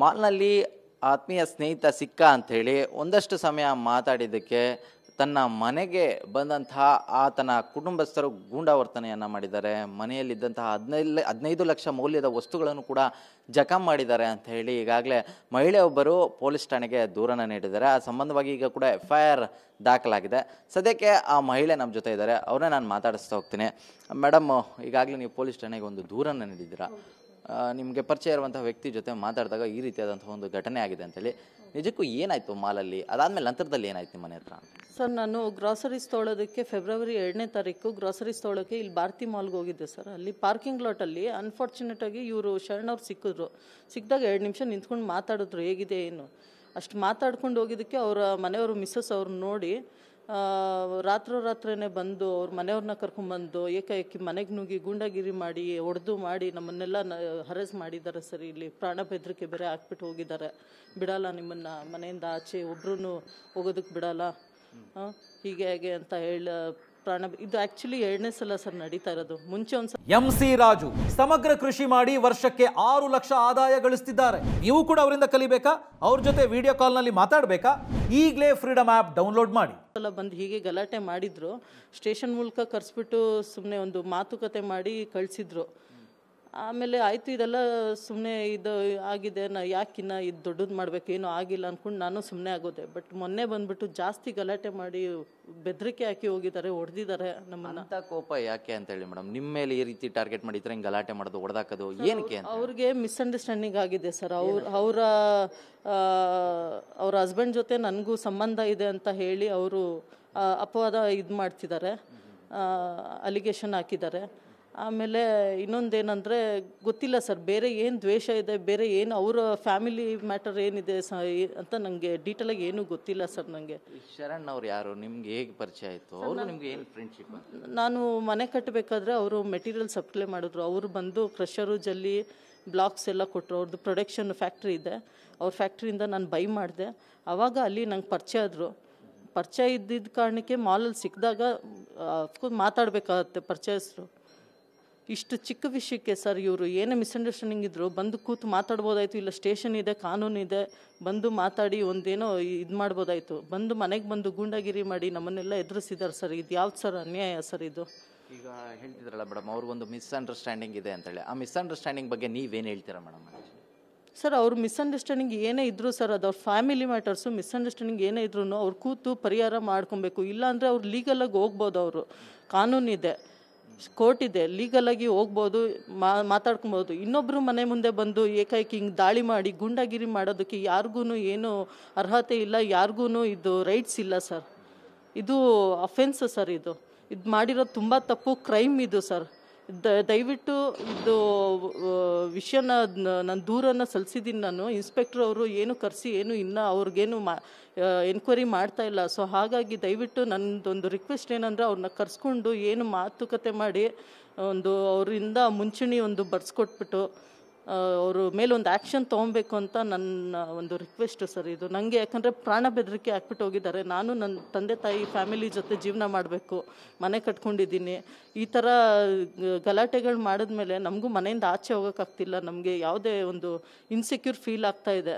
ಮಾಲ್ನಲ್ಲಿ ಆತ್ಮೀಯ ಸ್ನೇಹಿತ ಸಿಕ್ಕ ಅಂಥೇಳಿ ಒಂದಷ್ಟು ಸಮಯ ಮಾತಾಡಿದ್ದಕ್ಕೆ ತನ್ನ ಮನೆಗೆ ಬಂದಂತಹ ಆತನ ಕುಟುಂಬಸ್ಥರು ಗೂಂಡಾವರ್ತನೆಯನ್ನು ಮಾಡಿದ್ದಾರೆ. ಮನೆಯಲ್ಲಿದ್ದಂತಹ 15 ಲಕ್ಷ ಮೌಲ್ಯದ ವಸ್ತುಗಳನ್ನು ಕೂಡ ಜಖಂ ಮಾಡಿದ್ದಾರೆ ಅಂತ ಹೇಳಿ ಈಗಾಗಲೇ ಮಹಿಳೆಯೊಬ್ಬರು ಪೊಲೀಸ್ ಠಾಣೆಗೆ ದೂರನ್ನು ನೀಡಿದ್ದಾರೆ. ಆ ಸಂಬಂಧವಾಗಿ ಈಗ ಕೂಡ FIR ದಾಖಲಾಗಿದೆ. ಸದ್ಯಕ್ಕೆ ಆ ಮಹಿಳೆ ನಮ್ಮ ಜೊತೆ ಇದ್ದಾರೆ, ಅವ್ರನ್ನ ನಾನು ಮಾತಾಡಿಸ್ತಾ ಹೋಗ್ತೀನಿ. ಮೇಡಮ್, ಈಗಾಗಲೇ ನೀವು ಪೊಲೀಸ್ ಠಾಣೆಗೆ ಒಂದು ದೂರನ್ನು ನೀಡಿದ್ದೀರಾ. ನಿಮಗೆ ಪರಿಚಯ ಇರುವಂಥ ವ್ಯಕ್ತಿ ಜೊತೆ ಮಾತಾಡಿದಾಗ ಈ ರೀತಿಯಾದಂಥ ಒಂದು ಘಟನೆ ಆಗಿದೆ ಅಂತೇಳಿ. ನಿಜಕ್ಕೂ ಏನಾಯಿತು ಮಾಲಲ್ಲಿ? ಅದಾದಮೇಲೆ ನಂತರದಲ್ಲಿ ಏನಾಯ್ತು ನಿಮ್ಮ ಮನೆ ಹತ್ರ? ಸರ್, ನಾನು ಗ್ರಾಸರೀಸ್ ತೊಗೊಳೋದಕ್ಕೆ ಫೆಬ್ರವರಿ 2ನೇ ತಾರೀಕು ಗ್ರಾಸರೀಸ್ ತೊಗೊಳೋಕ್ಕೆ ಇಲ್ಲಿ ಭಾರತಿ ಮಾಲ್ಗೆ ಹೋಗಿದ್ದೆ ಸರ್. ಅಲ್ಲಿ ಪಾರ್ಕಿಂಗ್ ಲಾಟಲ್ಲಿ ಅನ್ಫಾರ್ಚುನೇಟಾಗಿ ಇವರು ಶರಣವ್ರು ಸಿಕ್ಕಿದಾಗ 2 ನಿಮಿಷ ನಿಂತ್ಕೊಂಡು ಮಾತಾಡಿದ್ರು, ಹೇಗಿದೆ ಏನು. ಅಷ್ಟು ಮಾತಾಡ್ಕೊಂಡು ಹೋಗಿದ್ದಕ್ಕೆ ಅವರ ಮನೆಯವರು ಮಿಸ್ಸಸ್ ಅವ್ರು ನೋಡಿ ರಾತ್ರಿನೇ ಬಂದು ಅವ್ರ ಮನೆಯವ್ರನ್ನ ಕರ್ಕೊಂಡ್ಬಂದು ಏಕಾಏಕಿ ಮನೆಗೆ ನುಗ್ಗಿ ಗೂಂಡಾಗಿರಿ ಮಾಡಿ ಹೊಡೆದು ಮಾಡಿ ನಮ್ಮನ್ನೆಲ್ಲ ಹರೇಸ್ ಮಾಡಿದ್ದಾರೆ ಸರ್. ಇಲ್ಲಿ ಪ್ರಾಣ ಬೆದರಿಕೆ ಬೇರೆ ಹಾಕ್ಬಿಟ್ಟು ಹೋಗಿದ್ದಾರೆ. ಬಿಡಲ್ಲ ನಿಮ್ಮನ್ನ ಮನೆಯಿಂದ ಆಚೆ ಒಬ್ರು ಹೋಗೋದಕ್ಕೆ ಬಿಡಲ್ಲ, ಹೀಗೆ ಹೇಗೆ ಅಂತ ಇದು ಆಕ್ಚುಲಿ 2ನೇ ಸಲ ಸರ್ ನಡೀತಾ ಇರೋದು. ಮುಂಚೆ ಒಂದ್ಸಲ MC ರಾಜು ಸಮಗ್ರ ಕೃಷಿ ಮಾಡಿ ವರ್ಷಕ್ಕೆ 6 ಲಕ್ಷ ಆದಾಯ ಗಳಿಸ್ತಿದ್ದಾರೆ. ನೀವು ಕೂಡ ಅವರಿಂದ ಕಲಿಬೇಕಾ? ಅವ್ರ ಜೊತೆ ವಿಡಿಯೋ ಕಾಲ್ ನಲ್ಲಿ ಮಾತಾಡಬೇಕಾ? ಈಗಲೇ ಫ್ರೀಡಮ್ ಆಪ್ ಡೌನ್ಲೋಡ್ ಮಾಡಿ. ಬಂದು ಹೀಗೆ ಗಲಾಟೆ ಮಾಡಿದ್ರು. ಸ್ಟೇಷನ್ ಮೂಲಕ ಕರೆಸ್ಬಿಟ್ಟು ಸುಮ್ಮನೆ ಒಂದು ಮಾತುಕತೆ ಮಾಡಿ ಕಳಿಸಿದ್ರು. ಆಮೇಲೆ ಆಯಿತು, ಇದೆಲ್ಲ ಸುಮ್ಮನೆ ಇದು ಆಗಿದೆ, ಯಾಕಿನ್ನ ಇದು ದೊಡ್ಡದು ಮಾಡಬೇಕು, ಏನೂ ಆಗಿಲ್ಲ ಅಂದ್ಕೊಂಡು ನಾನು ಸುಮ್ಮನೆ ಆಗೋದೆ. ಬಟ್ ಮೊನ್ನೆ ಬಂದ್ಬಿಟ್ಟು ಜಾಸ್ತಿ ಗಲಾಟೆ ಮಾಡಿ ಬೆದರಿಕೆ ಹಾಕಿ ಹೋಗಿದ್ದಾರೆ, ಹೊಡೆದಿದ್ದಾರೆ ನಮ್ಮನ್ನ. ಅಂತ ಕೋಪ ಯಾಕೆ ಅಂತ ಹೇಳಿ ಮೇಡಮ್? ನಿಮ್ಮ ಮೇಲೆ ಈ ರೀತಿ ಟಾರ್ಗೆಟ್ ಮಾಡಿದ್ರೆ ಹಿಂಗೆ ಗಲಾಟೆ ಮಾಡೋದು, ಹೊಡೆದಾಕೋದು ಏನಕ್ಕೆ? ಅವ್ರಿಗೆ ಮಿಸ್ಅಂಡರ್ಸ್ಟ್ಯಾಂಡಿಂಗ್ ಆಗಿದೆ ಸರ್. ಅವರ ಹಸ್ಬೆಂಡ್ ಜೊತೆ ನನಗೂ ಸಂಬಂಧ ಇದೆ ಅಂತ ಹೇಳಿ ಅವರು ಅಪವಾದ ಇದು ಮಾಡ್ತಿದ್ದಾರೆ, ಅಲಿಗೇಷನ್ ಹಾಕಿದ್ದಾರೆ. ಆಮೇಲೆ ಇನ್ನೊಂದೇನೆಂದರೆ ಗೊತ್ತಿಲ್ಲ ಸರ್, ಬೇರೆ ಏನು ದ್ವೇಷ ಇದೆ, ಬೇರೆ ಏನು ಅವರ ಫ್ಯಾಮಿಲಿ ಮ್ಯಾಟರ್ ಏನಿದೆ ಅಂತ ನನಗೆ ಡೀಟೇಲಾಗಿ ಏನೂ ಗೊತ್ತಿಲ್ಲ ಸರ್. ನನಗೆ ಶರಣ್ ಅವ್ರು ಯಾರು, ನಿಮ್ಗೆ ಹೇಗೆ ಪರಿಚಯ ಆಯಿತು? ಅವರು ನಿಮ್ಗೆ ಏನು ಫ್ರೆಂಡ್ಶಿಪ್? ನಾನು ಮನೆ ಕಟ್ಟಬೇಕಾದ್ರೆ ಅವರು ಮೆಟೀರಿಯಲ್ ಸಪ್ಲೈ ಮಾಡಿದ್ರು. ಅವರು ಬಂದು ಕ್ರಷರು, ಜಲ್ಲಿ, ಬ್ಲಾಕ್ಸ್ ಎಲ್ಲ ಕೊಟ್ಟರು. ಅವ್ರದ್ದು ಪ್ರೊಡಕ್ಷನ್ ಫ್ಯಾಕ್ಟ್ರಿ ಇದೆ, ಅವ್ರ ಫ್ಯಾಕ್ಟ್ರಿಯಿಂದ ನಾನು ಬೈ ಮಾಡಿದೆ. ಆವಾಗ ಅಲ್ಲಿ ನಂಗೆ ಪರಿಚಯ ಇದ್ದಿದ್ದ ಕಾರಣಕ್ಕೆ ಮಾಲಲ್ಲಿ ಸಿಕ್ಕಿದಾಗ ಅಫ್ಕೋರ್ಸ್ ಮಾತಾಡಬೇಕಾಗತ್ತೆ ಪರಿಚಯಸ್ಥರು. ಇಷ್ಟು ಚಿಕ್ಕ ವಿಷಯಕ್ಕೆ ಸರ್ ಇವರು ಏನೇ ಮಿಸ್ಅಂಡರ್ಸ್ಟ್ಯಾಂಡಿಂಗ್ ಇದ್ರು ಬಂದು ಕೂತು ಮಾತಾಡ್ಬೋದಾಯಿತು. ಇಲ್ಲ ಸ್ಟೇಷನ್ ಇದೆ, ಕಾನೂನು ಇದೆ, ಬಂದು ಮಾತಾಡಿ ಒಂದೇನೋ ಇದು ಮಾಡ್ಬೋದಾಯಿತು. ಬಂದು ಮನೆಗೆ ಬಂದು ಗೂಂಡಾಗಿರಿ ಮಾಡಿ ನಮ್ಮನ್ನೆಲ್ಲ ಎದುರಿಸಿದ್ದಾರೆ ಸರ್. ಇದು ಯಾವ್ದು ಸರ್ ಅನ್ಯಾಯ ಸರ್ ಇದು? ಈಗ ಹೇಳ್ತಿದ್ರಲ್ಲ ಮೇಡಮ್, ಅವ್ರಿಗೊಂದು ಮಿಸ್ಅಂಡರ್ಸ್ಟ್ಯಾಂಡಿಂಗ್ ಇದೆ ಅಂತೇಳಿ. ಆ ಮಿಸ್ಅಂಡರ್ಸ್ಟ್ಯಾಂಡಿಂಗ್ ಬಗ್ಗೆ ನೀವೇನು ಹೇಳ್ತೀರಾ ಮೇಡಮ್? ಸರ್, ಅವ್ರ ಮಿಸ್ಅಂಡರ್ಸ್ಟ್ಯಾಂಡಿಂಗ್ ಏನೇ ಇದ್ರು ಸರ್, ಅದು ಅವ್ರ ಫ್ಯಾಮಿಲಿ ಮ್ಯಾಟರ್ಸು. ಮಿಸ್ಅಂಡರ್ಸ್ಟ್ಯಾಂಡಿಂಗ್ ಏನೇ ಇದ್ರು ಅವ್ರು ಕೂತು ಪರಿಹಾರ ಮಾಡ್ಕೊಬೇಕು. ಇಲ್ಲಾಂದರೆ ಅವ್ರು ಲೀಗಲಾಗಿ ಹೋಗ್ಬೋದು. ಅವರು ಕಾನೂನಿದೆ, ಕೋರ್ಟ್ ಇದೆ, ಲೀಗಲಾಗಿ ಹೋಗ್ಬೋದು, ಮಾತಾಡ್ಕೊಬೋದು. ಇನ್ನೊಬ್ಬರು ಮನೆ ಮುಂದೆ ಬಂದು ಏಕಾಏಕಿ ಹಿಂಗೆ ದಾಳಿ ಮಾಡಿ ಗುಂಡಾಗಿರಿ ಮಾಡೋದಕ್ಕೆ ಯಾರಿಗೂ ಏನು ಅರ್ಹತೆ ಇಲ್ಲ, ಯಾರಿಗೂ ಇದು ರೈಟ್ಸ್ ಇಲ್ಲ ಸರ್. ಇದು ಅಫೆನ್ಸ್ ಸರ್. ಇದು ಮಾಡಿರೋದು ತುಂಬ ತಪ್ಪು, ಕ್ರೈಮ್ ಇದು ಸರ್. ದಯವಿಟ್ಟು ಇದು ವಿಷಯನ ನಾನು ದೂರನ್ನು ಸಲ್ಲಿಸಿದ್ದೀನಿ. ನಾನು ಇನ್ಸ್ಪೆಕ್ಟ್ರ್ ಅವರು ಏನು ಕರೆಸಿ ಏನು ಇನ್ನೂ ಅವ್ರಿಗೇನು ಎನ್ಕ್ವೈರಿ ಮಾಡ್ತಾ ಇಲ್ಲ. ಸೊ ಹಾಗಾಗಿ ದಯವಿಟ್ಟು ನನ್ನದೊಂದು ರಿಕ್ವೆಸ್ಟ್ ಏನಂದರೆ ಅವ್ರನ್ನ ಕರೆಸ್ಕೊಂಡು ಏನು ಮಾತುಕತೆ ಮಾಡಿ ಅವರಿಂದ ಮುಂಚೂಣಿ ಬರ್ಸ್ಕೊಟ್ಬಿಟ್ಟು ಅವ್ರ ಮೇಲೊಂದು ಆ್ಯಕ್ಷನ್ ತೊಗೊಬೇಕು ಅಂತ ನನ್ನ ಒಂದು ರಿಕ್ವೆಸ್ಟು ಸರ್ ಇದು. ನನಗೆ ಯಾಕಂದರೆ ಪ್ರಾಣ ಬೆದರಿಕೆ ಹಾಕ್ಬಿಟ್ಟು ಹೋಗಿದ್ದಾರೆ. ನಾನು ನನ್ನ ತಂದೆ ತಾಯಿ ಫ್ಯಾಮಿಲಿ ಜೊತೆ ಜೀವನ ಮಾಡಬೇಕು, ಮನೆ ಕಟ್ಕೊಂಡಿದ್ದೀನಿ. ಈ ಥರ ಗಲಾಟೆಗಳು ಮಾಡಿದ್ಮೇಲೆ ನಮಗೂ ಮನೆಯಿಂದ ಆಚೆ ಹೋಗೋಕ್ಕಾಗ್ತಿಲ್ಲ. ನಮಗೆ ಯಾವುದೇ ಒಂದು ಇನ್ಸೆಕ್ಯೂರ್ ಫೀಲ್ ಆಗ್ತಾ ಇದೆ.